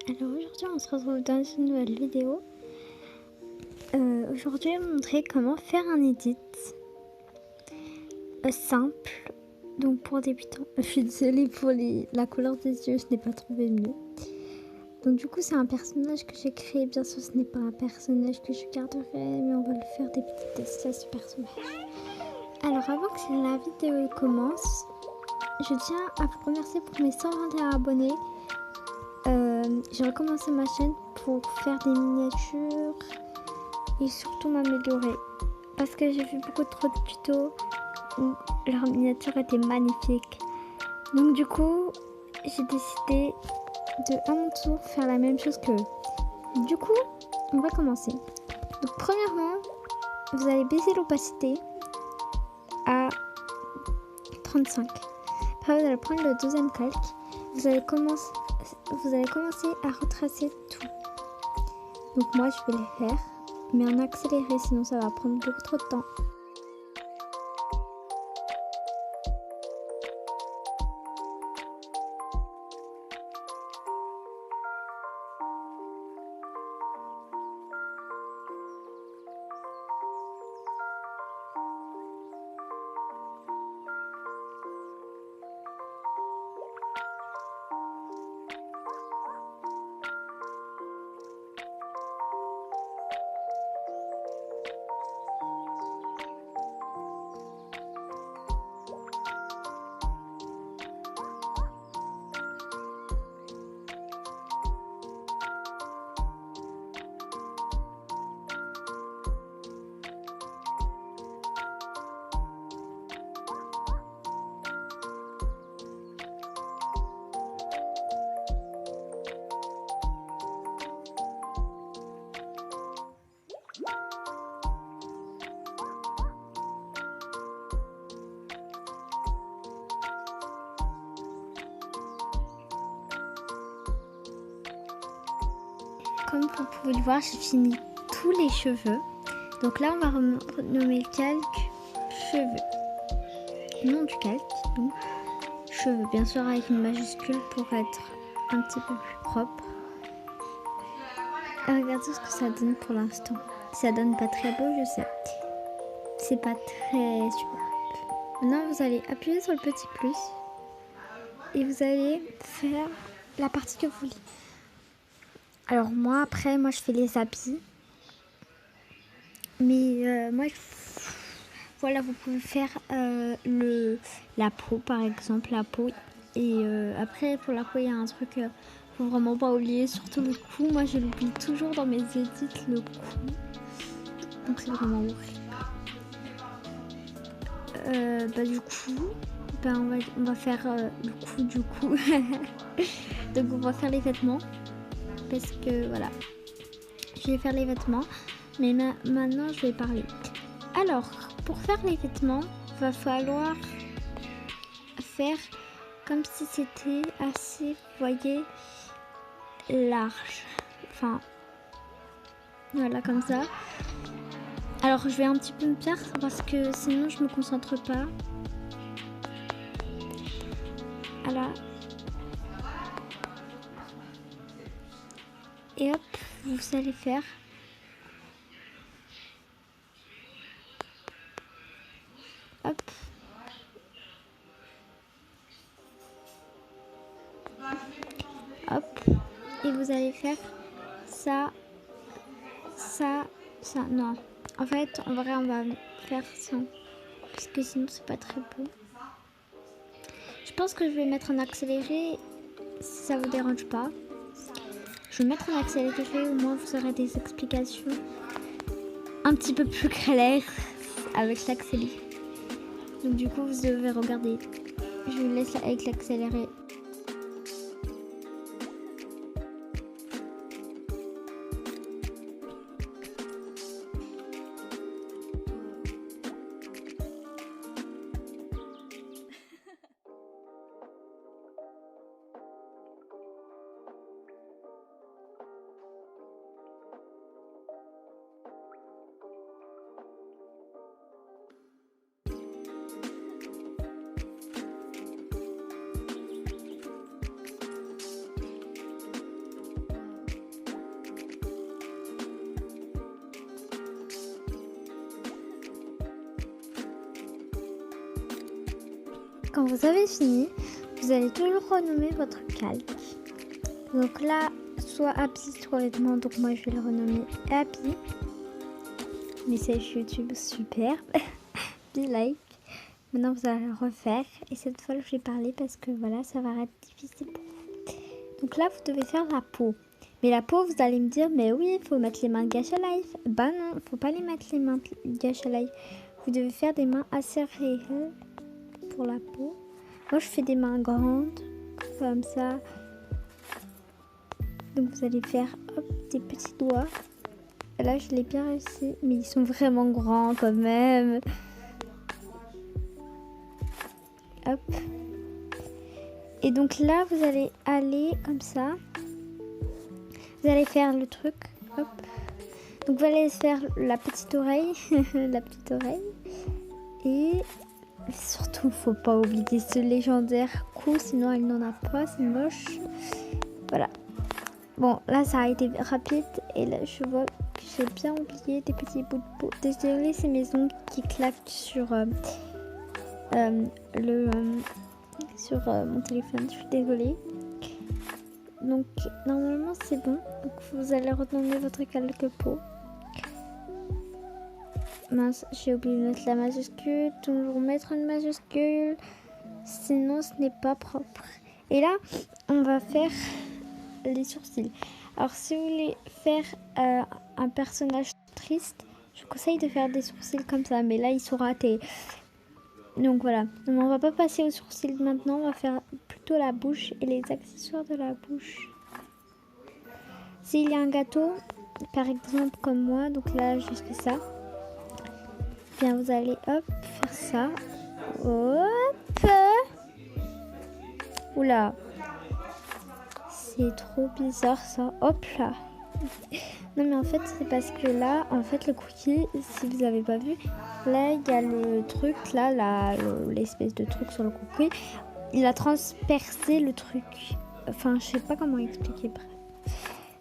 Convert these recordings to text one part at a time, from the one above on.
Alors aujourd'hui on se retrouve dans une nouvelle vidéo. Aujourd'hui je vais vous montrer comment faire un edit simple, donc pour débutants. Je suis désolée pour la couleur des yeux, je n'ai pas trouvé mieux. Donc du coup c'est un personnage que j'ai créé, bien sûr ce n'est pas un personnage que je garderai, mais on va le faire des petits tests à ce personnage. Alors avant que la vidéo commence, je tiens à vous remercier pour mes 121 abonnés. J'ai recommencé ma chaîne pour faire des miniatures et surtout m'améliorer parce que j'ai vu beaucoup trop de tutos où leur miniature était magnifique. Donc du coup j'ai décidé de à mon tour faire la même chose qu'eux. Du coup on va commencer. Donc premièrement vous allez baisser l'opacité à 35. Après vous allez prendre le deuxième calque. Vous allez commencer à retracer tout. Donc moi je vais les faire, mais en accéléré, sinon ça va prendre beaucoup trop de temps. Comme vous pouvez le voir, j'ai fini tous les cheveux. Donc là, on va renommer le calque cheveux. Nom du calque, donc cheveux. Bien sûr, avec une majuscule pour être un petit peu plus propre. Et regardez ce que ça donne pour l'instant. Ça donne pas très beau, je sais. C'est pas très super. Maintenant, vous allez appuyer sur le petit plus. Et vous allez faire la partie que vous voulez. Alors moi je fais les habits, mais voilà, vous pouvez faire la peau par exemple, la peau, et après pour la peau il y a un truc faut vraiment pas oublier, surtout le cou. Moi je l'oublie toujours dans mes edits, le cou, donc c'est vraiment horrible. Du coup on va faire le cou du coup. Donc on va faire les vêtements parce que voilà, je vais faire les vêtements, mais maintenant je vais parler. Alors, pour faire les vêtements, il va falloir faire comme si c'était assez, vous voyez, large. Enfin, voilà, comme ça. Alors, je vais un petit peu me perdre parce que sinon je me concentre pas. Voilà. Et hop, vous allez faire. Hop. Hop. Et vous allez faire ça, ça, ça. Non. En fait, en vrai, on va faire ça. Parce que sinon, c'est pas très beau. Je pense que je vais mettre en accéléré si ça vous dérange pas. Je vais mettre en accéléré, au moins vous aurez des explications un petit peu plus claires avec l'accéléré. Donc du coup vous devez regarder. Je vous laisse avec l'accéléré. Quand vous avez fini, vous allez toujours renommer votre calque. Donc là, soit Happy, soit Edmond. Donc moi, je vais le renommer Happy. Message YouTube, super. Be like. Maintenant, vous allez le refaire. Et cette fois, je vais parler parce que voilà, ça va être difficile pour vous. Donc là, vous devez faire la peau. Mais la peau, vous allez me dire, mais oui, il faut mettre les mains de Gacha Life. Bah non, faut pas les mettre les mains de Gacha Life. Vous devez faire des mains assez réelles pour la peau. Moi, je fais des mains grandes, comme ça. Donc, vous allez faire hop, des petits doigts. Et là, je l'ai bien réussi. Mais ils sont vraiment grands quand même. Hop. Et donc là, vous allez aller comme ça. Vous allez faire le truc. Hop. Donc, vous allez faire la petite oreille. La petite oreille. Et surtout, faut pas oublier ce légendaire coup. Sinon, elle n'en a pas. C'est moche. Voilà. Bon, là, ça a été rapide. Et là, je vois que j'ai bien oublié des petits bouts de peau. Désolée, c'est mes ongles qui claquent sur mon téléphone. Je suis désolée. Donc, normalement, c'est bon. Donc, vous allez renommer votre calque peau. Mince, j'ai oublié de mettre la majuscule. Toujours mettre une majuscule. Sinon, ce n'est pas propre. Et là, on va faire les sourcils. Alors, si vous voulez faire un personnage triste, je vous conseille de faire des sourcils comme ça. Mais là, ils sont ratés. Donc, voilà. Donc, on va pas passer aux sourcils maintenant. On va faire plutôt la bouche et les accessoires de la bouche. S'il y a un gâteau, par exemple, comme moi, donc là, je fais ça. Bien, vous allez, hop, faire ça. Hop. Oula. C'est trop bizarre, ça. Hop là. Non, mais en fait, c'est parce que là, en fait, le cookie, si vous n'avez pas vu, là, il y a le truc, là, l'espèce de truc sur le cookie. Il a transpercé le truc. Enfin, je sais pas comment expliquer, bref.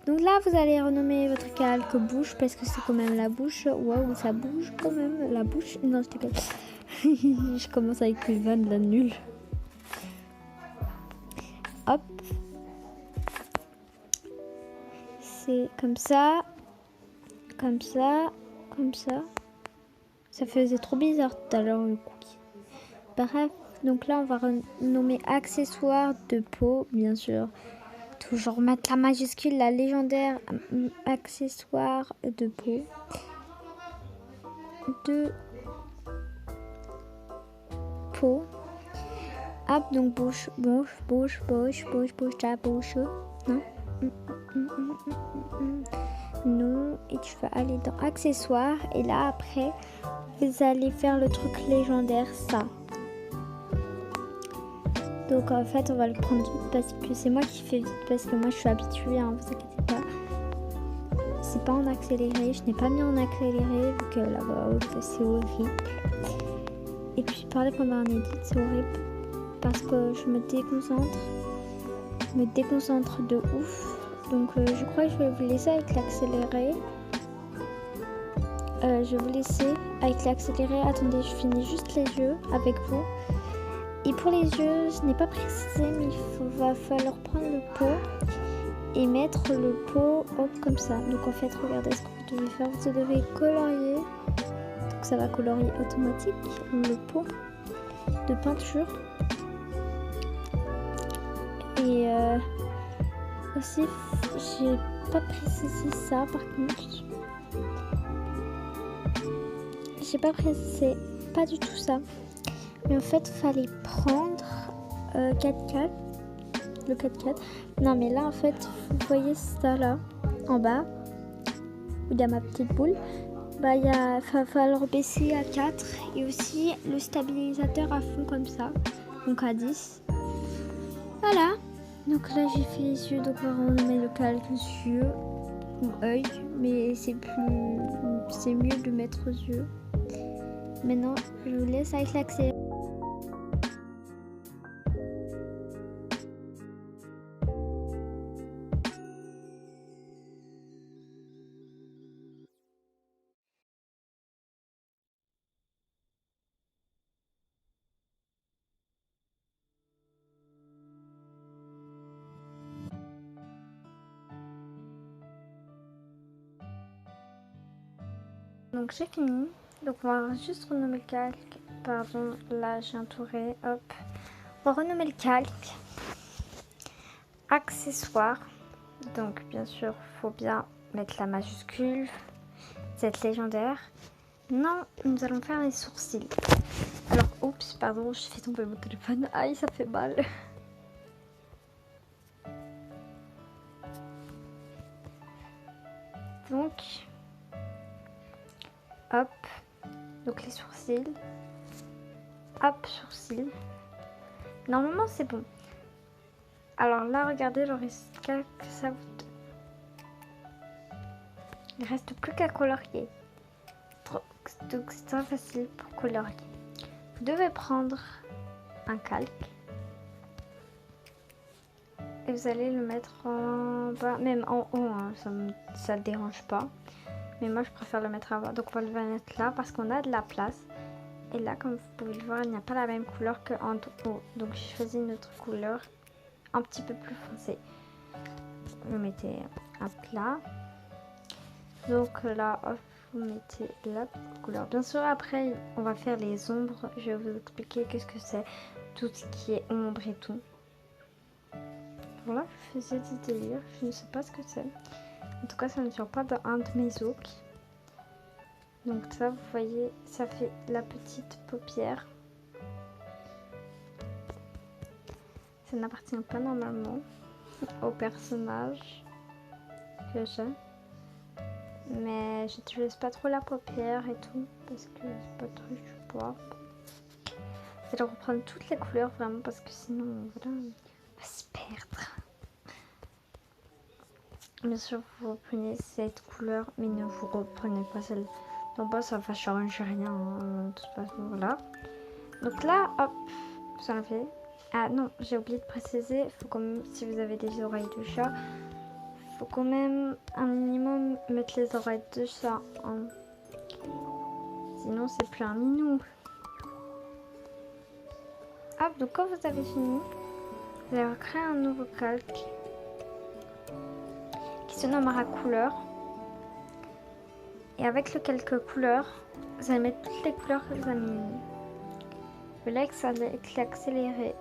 Donc là, vous allez renommer votre calque bouche parce que c'est quand même la bouche. Waouh, ça bouge quand même, la bouche. Non, je déconne. Je commence avec une vanne de la nulle. Hop. C'est comme ça. Comme ça. Comme ça. Ça faisait trop bizarre tout à l'heure le cookie. Bref, donc là, on va renommer accessoires de peau, bien sûr. Toujours mettre la majuscule, la légendaire accessoire de peau. De peau. Hop, donc bouche, ta bouche. Non. Non. Et tu vas aller dans accessoires. Et là, après, vous allez faire le truc légendaire, ça. Donc en fait, on va le prendre vite parce que c'est moi qui fais vite parce que moi je suis habituée, hein, vous inquiétez pas. C'est pas en accéléré, je n'ai pas mis en accéléré vu que la voix haute c'est horrible. Et puis parler pendant un edit c'est horrible parce que je me déconcentre de ouf. Donc je crois que je vais vous laisser avec l'accéléré. Je vais vous laisser avec l'accéléré. Attendez, je finis juste les yeux avec vous. Et pour les yeux, je n'ai pas précisé, mais va falloir prendre le pot et mettre le pot hop, comme ça. Donc en fait, regardez ce que vous devez faire. Vous devez colorier. Donc ça va colorier automatique le pot de peinture. Et aussi, j'ai pas précisé ça par contre. J'ai pas précisé pas du tout ça. Mais en fait, fallait prendre 4x4. Le 4x4. Non, mais là, en fait, vous voyez ça là, en bas, où il y a ma petite boule. Bah, il va falloir baisser à 4. Et aussi le stabilisateur à fond comme ça. Donc à 10. Voilà. Donc là, j'ai fait les yeux. Donc on met le calque yeux ou œil. Mais c'est mieux de mettre yeux. Maintenant, je vous laisse avec l'accès. Donc j'ai fini. Donc on va juste renommer le calque. Pardon, là j'ai un touré. Hop. On va renommer le calque. Accessoires. Donc bien sûr, faut bien mettre la majuscule. C'est légendaire. Non, nous allons faire les sourcils. Alors, oups, pardon, j'ai fait tomber mon téléphone. Aïe, ça fait mal. Donc, hop. Donc les sourcils. Hop, sourcils. Normalement, c'est bon. Alors là, regardez, il reste que ça. Il reste plus qu'à colorier. Donc c'est très facile pour colorier. Vous devez prendre un calque et vous allez le mettre en bas, même en haut, hein, ça ne dérange pas. Mais moi je préfère le mettre en bas, donc on va le mettre là parce qu'on a de la place. Et là, comme vous pouvez le voir, il n'y a pas la même couleur qu'en haut. Donc j'ai choisi une autre couleur un petit peu plus foncée. Vous mettez un plat. Donc là, hop, vous mettez la couleur. Bien sûr, après, on va faire les ombres. Je vais vous expliquer qu'est-ce que c'est, tout ce qui est ombre et tout. Voilà, je faisais des délires. Je ne sais pas ce que c'est. En tout cas, ça ne sort pas d'un de mes ongles. Donc ça, vous voyez, ça fait la petite paupière. Ça n'appartient pas normalement au personnage que j'ai. Mais j'utilise pas trop la paupière et tout parce que c'est pas trop du bois. Je vais reprendre toutes les couleurs vraiment parce que sinon voilà, on va se perdre. Bien sûr, vous reprenez cette couleur, mais ne vous reprenez pas celle d'en bas, ça va changer rien. Hein, de toute façon, voilà. Donc là, hop, vous enlevez. Ah non, j'ai oublié de préciser, faut quand même, si vous avez des oreilles de chat, faut quand même un minimum mettre les oreilles de chat. Hein. Sinon, c'est plus un minou. Hop, donc quand vous avez fini, vous allez créer un nouveau calque qui se nommera couleur. Et avec le calque couleur, vous allez mettre toutes les couleurs que vous avez mis. Le like, ça va accélérer.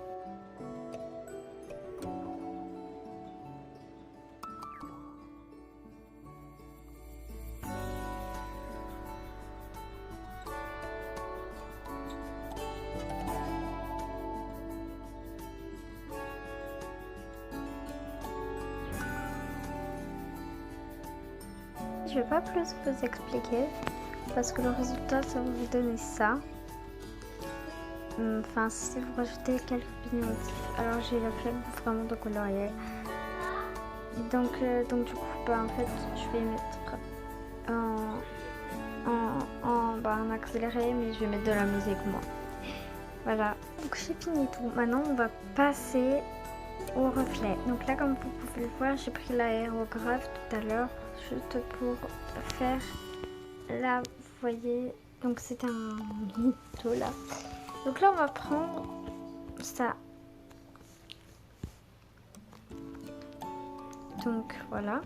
Je vais pas plus vous expliquer parce que le résultat ça va vous donner ça. Enfin, si vous rajoutez quelques pignons, alors j'ai la flemme vraiment de colorier. Donc du coup, bah, en fait, je vais mettre en accéléré, mais je vais mettre de la musique moi. Voilà, donc j'ai fini tout. Maintenant, on va passer au reflet. Donc là, comme vous pouvez le voir, j'ai pris l'aérographe tout à l'heure juste pour faire là, vous voyez, donc c'est un mytho là. Donc là, on va prendre ça. Donc voilà,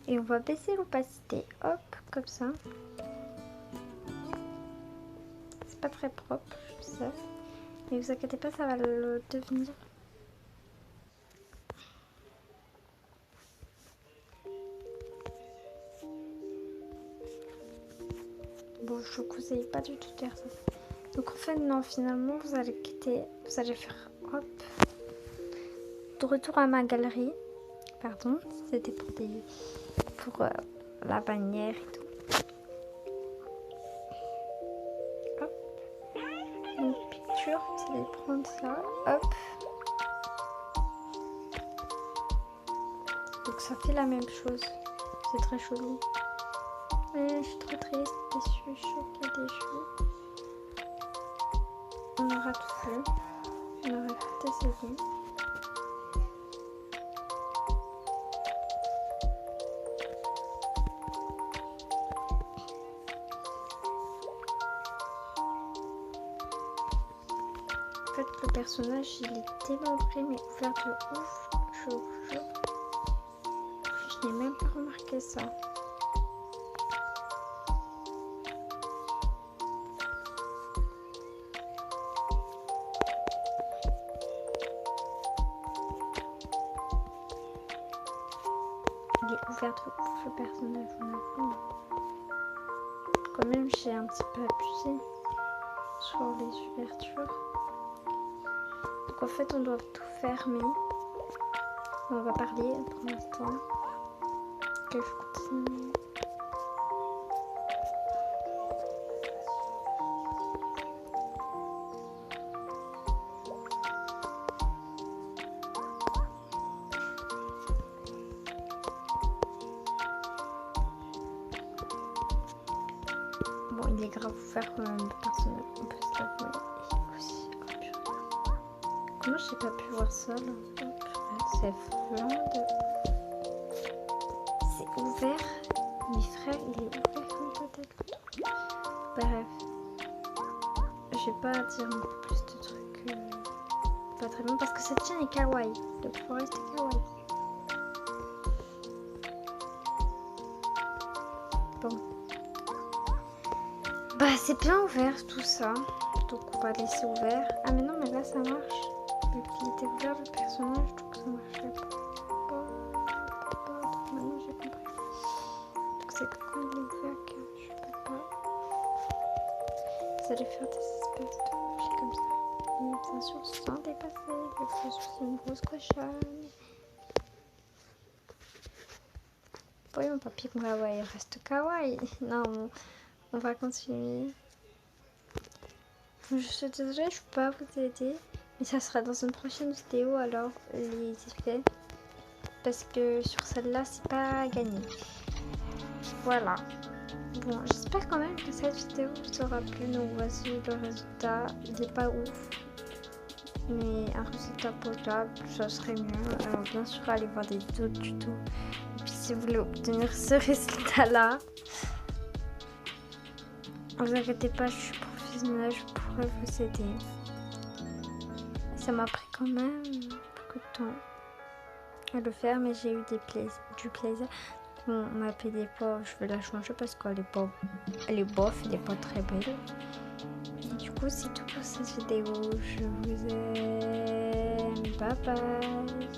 et on va baisser l'opacité, hop, comme ça. C'est pas très propre, je sais, mais vous inquiétez pas, ça va le devenir. Bon, je vous conseille pas du tout de faire ça. Donc en fait, non, finalement, vous allez quitter, vous allez faire, hop, de retour à ma galerie. Pardon, c'était pour la bannière et tout. Hop, une picture, vous allez prendre ça, hop. Donc ça fait la même chose, c'est très chelou. Ouais, je suis trop triste, déçue, choquée, déçue. On aura tout fait, on aura tout essayé. En fait, le personnage, il est démembré, mais ouvert de ouf, je vous jure. Je n'ai même pas remarqué ça. Il est ouvert de ouf le personnage, on avoue. Quand même, j'ai un petit peu abusé sur les ouvertures. Donc en fait, on doit tout fermer. On va parler pour l'instant. Que je continue. Bon, il est grave ouvert quand même, le personnage. On peut se l'avouer. Et aussi, oh, purée. Comment j'ai pas pu voir ça là? C'est vraiment de... C'est ouvert. Mes frères, il est ouvert comme peut-être. Bref. Je vais pas dire beaucoup plus de trucs. Pas très bien parce que cette chaîne est kawaii. Donc il faut rester kawaii. Bon. Bah c'est bien ouvert tout ça. Donc on va laisser ouvert. Ah mais non mais là ça marche. Vu qu'il était ouvert le personnage, donc ça marchait pas. Donc maintenant j'ai compris. Donc c'est quand il est ouvert que je peux pas. Vous allez faire des espèces de objets comme ça. Et bien sûr sans dépasser. Bien sûr c'est une grosse cochonne. Voyons papy kawaii reste kawaii. Non on va continuer. Je suis désolée, je peux pas vous aider. Mais ça sera dans une prochaine vidéo alors les effets. Parce que sur celle-là, c'est pas gagné. Voilà. Bon, j'espère quand même que cette vidéo vous aura plu. Donc voici le résultat. Il est pas ouf. Mais un résultat potable, ça serait mieux. Alors bien sûr, allez voir des vidéos de tuto. Et puis si vous voulez obtenir ce résultat-là, ne vous inquiétez pas, je suis professionnelle, je pourrais vous aider. Ça m'a pris quand même beaucoup de temps à le faire, mais j'ai eu du plaisir. Bon, ma PDF, je vais la changer parce qu'elle est pas, elle est bof, elle est pas très belle. Et du coup, c'est tout pour cette vidéo. Je vous aime. Bye bye.